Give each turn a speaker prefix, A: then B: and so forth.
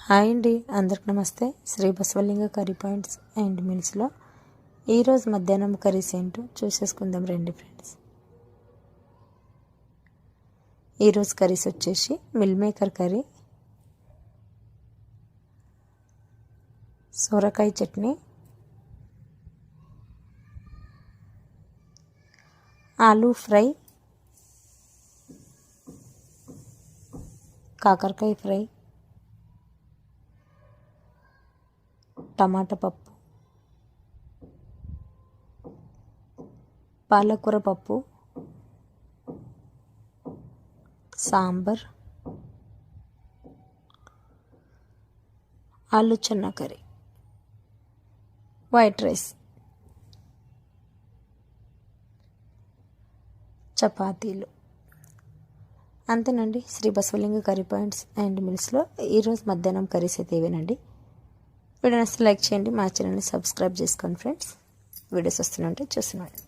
A: Hi అండి, అందరికి నమస్తే. Shri Basavalinga curry points and మీల్స్లో ఈరోజు మధ్యాహ్నం కర్రీస్ ఏంటో చూసేసుకుందాం రండి ఫ్రెండ్స్. ఈరోజు కర్రీస్ వచ్చేసి మిల్ మేకర్ కర్రీ, సొరకాయ చట్నీ, ఆలూ ఫ్రై, కాకరకాయ ఫ్రై, టమాటా పప్పు, పాలకూర పప్పు, సాంబార్, ఆలు చెన్నా కర్రీ, వైట్ రైస్, చపాతీలు. అంతేనండి. Shri Basavalinga curry points and మిల్స్లో ఈరోజు మధ్యాహ్నం కర్రీస్ అయితే ఇవేనండి. వీడియో నచ్చితే లైక్ చేయండి, మా ఛానల్ని సబ్స్క్రైబ్ చేసుకోండి ఫ్రెండ్స్. వీడియోస్ వస్తుంటే చూస్తున్నాను.